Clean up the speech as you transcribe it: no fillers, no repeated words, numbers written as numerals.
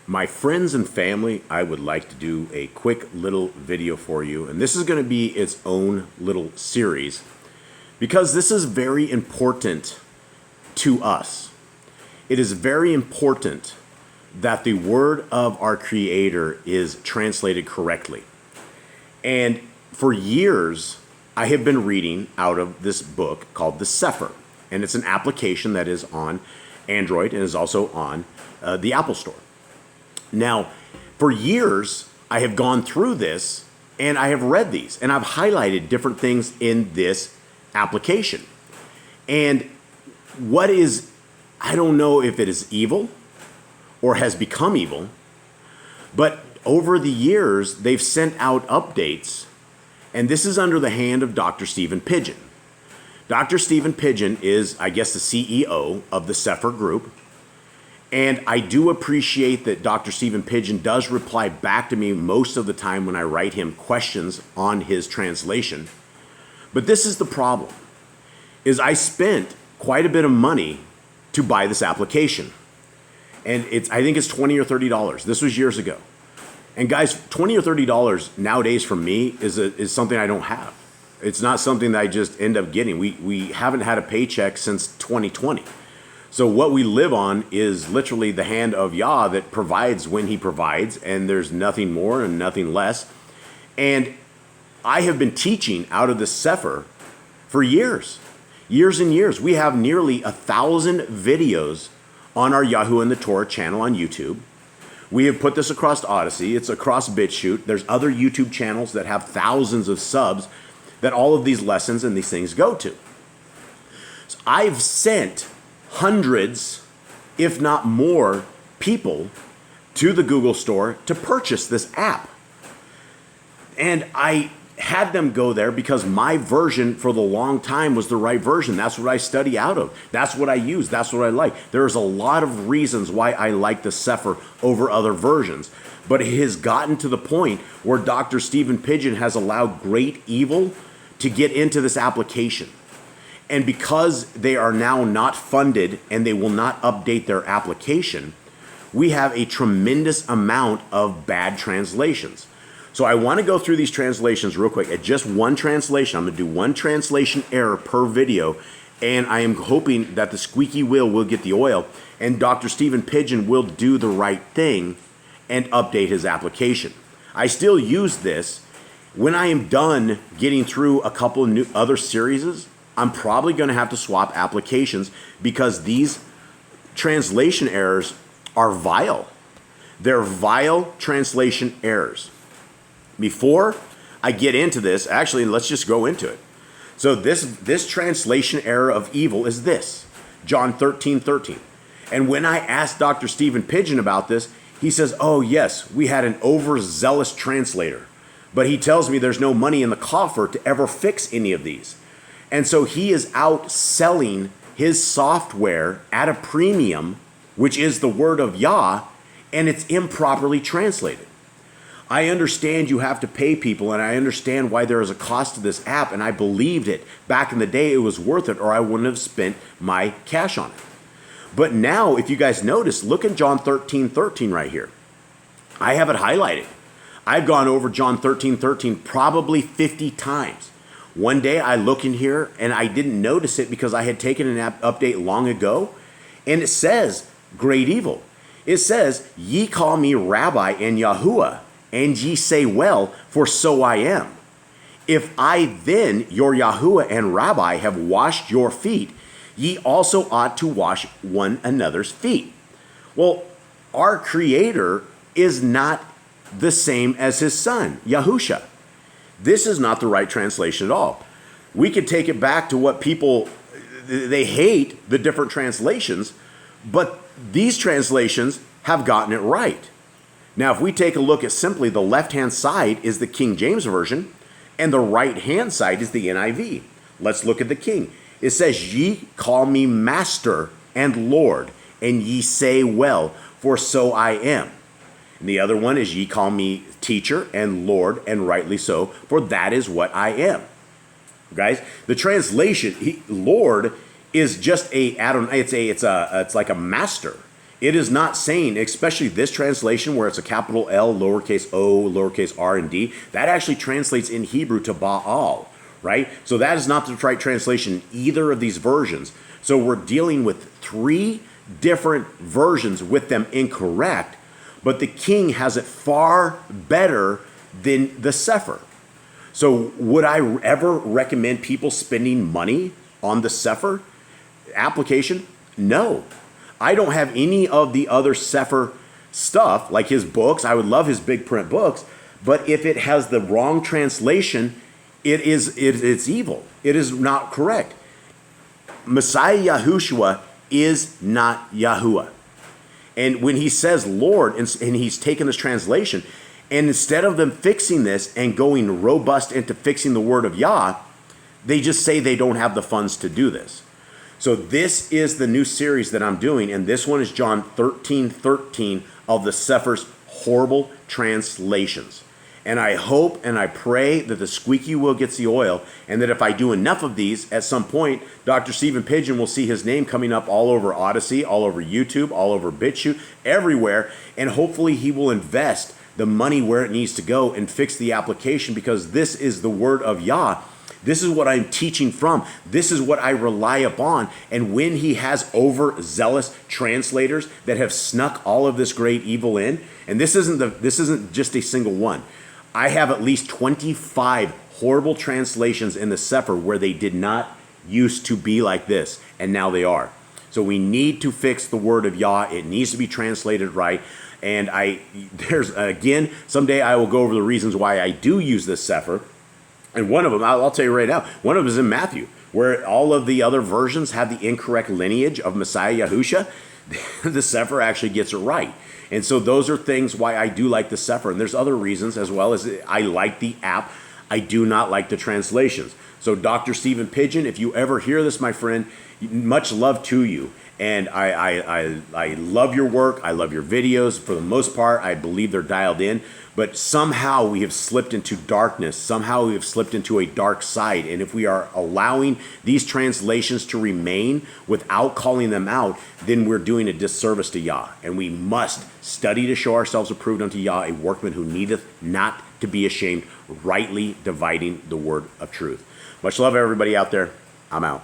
My friends and family, I would like to do a quick little video for you, and this is going to be its own little series because this is very important to us. It is very important that the word of our Creator is translated correctly. And for years, I have been reading out of this book called the Cepher, and it's an application that is on Android and is also on the Apple Store. Now, for years, I have gone through this and I have read these and I've highlighted different things in this application. And I don't know if it is evil or has become evil, but over the years, they've sent out updates, and this is under the hand of Dr. Stephen PIDGEON. Dr. Stephen PIDGEON is, I guess, the CEO of the Cepher group. And I do appreciate that Dr. Stephen PIDGEON does reply back to me most of the time when I write him questions on his translation. But this is the problem, is I spent quite a bit of money to buy this application. And I think it's $20 or $30. This was years ago. And guys, $20 or $30 nowadays for me is something I don't have. It's not something that I just end up getting. We haven't had a paycheck since 2020. So what we live on is literally the hand of Yah that provides when he provides, and there's nothing more and nothing less. And I have been teaching out of the Cepher for years and years. We have nearly 1,000 videos on our Yahoo and the Torah channel on YouTube. We have put this across Odyssey. It's across BitChute. There's other YouTube channels that have thousands of subs that all of these lessons and these things go to. So I've sent hundreds, if not more, people to the Google Store to purchase this app. And I had them go there because my version for the long time was the right version. That's what I study out of. That's what I use. That's what I like. There's a lot of reasons why I like the Cepher over other versions. But it has gotten to the point where Dr. Stephen PIDGEON has allowed great evil to get into this application. And because they are now not funded and they will not update their application, we have a tremendous amount of bad translations. So I want to go through these translations real quick. At just one translation, I'm going to do one translation error per video, and I am hoping that the squeaky wheel will get the oil, and Dr. Stephen PIDGEON will do the right thing and update his application. I still use this. When I am done getting through a couple of new other series, I'm probably going to have to swap applications because these translation errors are vile. They're vile translation errors. Before I get into this, actually, let's just go into it. So this translation error of evil is this, John 13:13. And when I asked Dr. Stephen PIDGEON about this, he says, oh yes, we had an overzealous translator, but he tells me there's no money in the coffer to ever fix any of these. And so he is out selling his software at a premium, which is the word of Yah, and it's improperly translated. I understand you have to pay people, and I understand why there is a cost to this app, and I believed it. Back in the day, it was worth it, or I wouldn't have spent my cash on it. But now, if you guys notice, look at John 13:13 right here. I have it highlighted. I've gone over John 13:13 probably 50 times. One day I look in here and I didn't notice it because I had taken an app update long ago, and it says great evil. It says, ye call me Rabbi and Yahuwah, and ye say well, for so I am. If I then, your Yahuwah and Rabbi, have washed your feet, ye also ought to wash one another's feet. Well, our Creator is not the same as his son, Yahusha. This is not the right translation at all. We could take it back to what people, they hate the different translations, but these translations have gotten it right. Now, if we take a look at simply the left-hand side is the King James Version, and the right-hand side is the NIV. Let's look at the King. It says, ye call me Master and Lord, and ye say well, for so I am. And the other one is, ye call me Teacher and Lord, and rightly so, for that is what I am. Guys, the translation, Lord, is just it's like a master. It is not saying, especially this translation where it's a capital L, lowercase o, lowercase r, and d, that actually translates in Hebrew to Baal, right? So that is not the right translation in either of these versions. So we're dealing with 3 different versions with them incorrect, but the king has it far better than the Cepher. So would I ever recommend people spending money on the Cepher application? No. I don't have any of the other Cepher stuff, like his books. I would love his big print books, but if it has the wrong translation, it's evil. It is not correct. Messiah Yahushua is not Yahuwah. And when he says Lord, and he's taken this translation, and instead of them fixing this and going robust into fixing the word of Yah, they just say they don't have the funds to do this. So this is the new series that I'm doing, and this one is John 13:13 of the Cepher's horrible translations. And I hope and I pray that the squeaky wheel gets the oil, and that if I do enough of these, at some point, Dr. Stephen Pidgeon will see his name coming up all over Odyssey, all over YouTube, all over BitChute, everywhere, and hopefully he will invest the money where it needs to go and fix the application, because this is the word of Yah. This is what I'm teaching from. This is what I rely upon. And when he has overzealous translators that have snuck all of this great evil in, and this isn't just a single one. I have at least 25 horrible translations in the Cepher where they did not used to be like this, and now they are. So we need to fix the word of Yah. It needs to be translated right. And again, someday I will go over the reasons why I do use this Cepher. And one of them, I'll tell you right now, one of them is in Matthew, where all of the other versions have the incorrect lineage of Messiah Yahusha. The Cepher actually gets it right. And so those are things why I do like the Cepher. And there's other reasons as well, as I like the app. I do not like the translations. So Dr. Stephen Pidgeon, if you ever hear this, my friend, much love to you. And I love your work. I love your videos. For the most part, I believe they're dialed in. But somehow we have slipped into darkness. Somehow we have slipped into a dark side. And if we are allowing these translations to remain without calling them out, then we're doing a disservice to Yah. And we must study to show ourselves approved unto Yah, a workman who needeth not to be ashamed, rightly dividing the word of truth. Much love, everybody out there. I'm out.